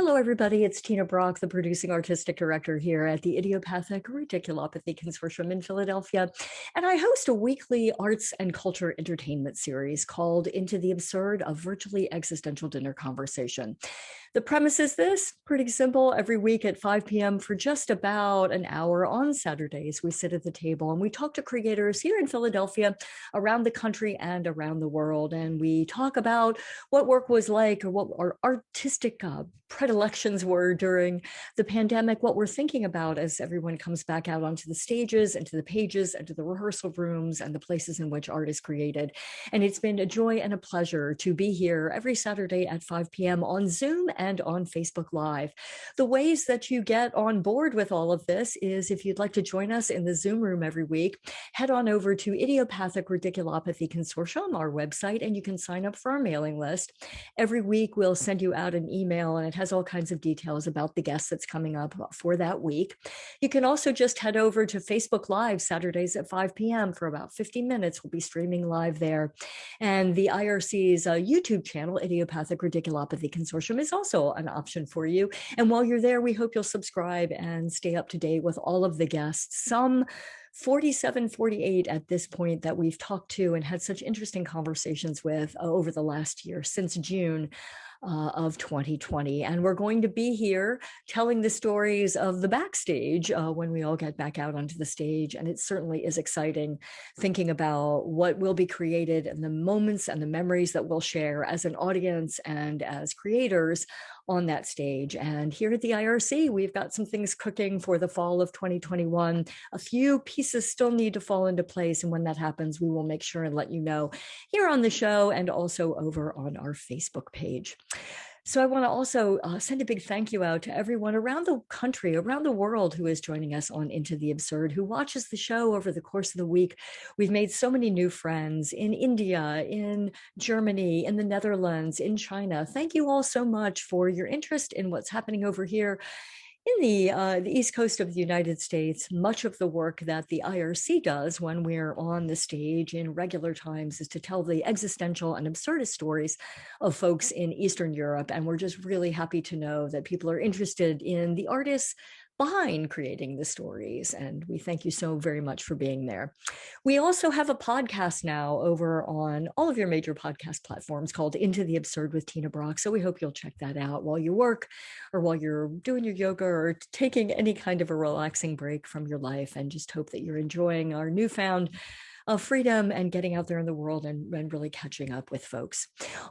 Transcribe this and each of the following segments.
Hello, everybody. It's Tina Brock, the producing artistic director here at the Idiopathic Ridiculopathy Consortium in Philadelphia. And I host a weekly arts and culture entertainment series called Into the Absurd, a virtually existential dinner conversation. The premise is this, pretty simple. Every week at 5 p.m. for just about an hour on Saturdays, we sit at the table and we talk to creators here in Philadelphia, around the country and around the world. And we talk about what work was like or what our artistic predilections were during the pandemic, what we're thinking about as everyone comes back out onto the stages, into the pages, into the rehearsal rooms, and the places in which art is created. And it's been a joy and a pleasure to be here every Saturday at 5 p.m. on Zoom and on Facebook Live. The ways that you get on board with all of this is if you'd like to join us in the Zoom room every week, head on over to Idiopathic Ridiculopathy Consortium, our website, and you can sign up for our mailing list. Every week, we'll send you out an email, and it has all kinds of details about the guest that's coming up for that week. You can also just head over to Facebook Live Saturdays at 5 p.m. for about 50 minutes. We'll be streaming live there. And the IRC's YouTube channel, Idiopathic Ridiculopathy Consortium, is also an option for you. And while you're there, we hope you'll subscribe and stay up to date with all of the guests. Some 47, 48 at this point that we've talked to and had such interesting conversations with over the last year, since June of 2020. And we're going to be here telling the stories of the backstage when we all get back out onto the stage. And it certainly is exciting thinking about what will be created and the moments and the memories that we'll share as an audience and as creators on that stage. And here at the IRC, we've got some things cooking for the fall of 2021. A few pieces still need to fall into place. And when that happens, we will make sure and let you know here on the show and also over on our Facebook page. So I want to also send a big thank you out to everyone around the country, around the world who is joining us on Into the Absurd, who watches the show over the course of the week. We've made so many new friends in India, in Germany, in the Netherlands, in China. Thank you all so much for your interest in what's happening over here in the East Coast of the United States. Much of the work that the IRC does when we're on the stage in regular times is to tell the existential and absurdist stories of folks in Eastern Europe. And we're just really happy to know that people are interested in the artists behind creating the stories. And we thank you so very much for being there. We also have a podcast now over on all of your major podcast platforms called Into the Absurd with Tina Brock. So we hope you'll check that out while you work or while you're doing your yoga or taking any kind of a relaxing break from your life, and just hope that you're enjoying our newfound freedom and getting out there in the world and really catching up with folks.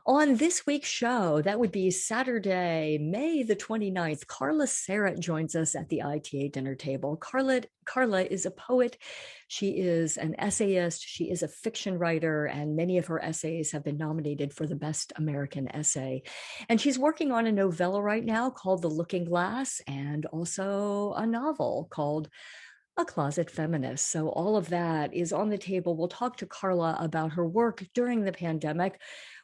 On this week's show, that would be Saturday, May the 29th, Carla Sarett joins us at the ITA dinner table. Carla is a poet. She is an essayist. She is a fiction writer, and many of her essays have been nominated for the Best American Essay. And she's working on a novella right now called The Looking Glass, and also a novel called A Closet Feminist. So all of that is on the table. We'll talk to Carla about her work during the pandemic,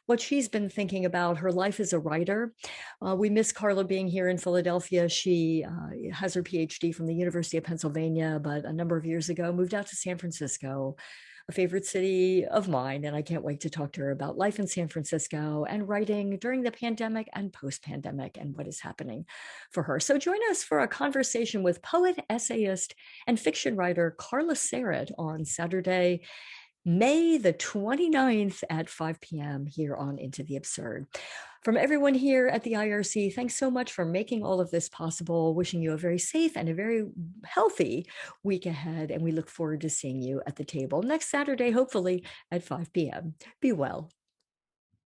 what she's been thinking about her life as a writer. We miss Carla being here in Philadelphia. She has her PhD from the University of Pennsylvania, but a number of years ago moved out to San Francisco, a favorite city of mine. And I can't wait to talk to her about life in San Francisco and writing during the pandemic and post-pandemic and what is happening for her. So join us for a conversation with poet, essayist, and fiction writer Carla Sarett on Saturday, May the 29th at 5 p.m. here on Into the Absurd. From everyone here at the IRC, thanks so much for making all of this possible. Wishing you a very safe and a very healthy week ahead. And we look forward to seeing you at the table next Saturday, hopefully at 5 p.m. Be well.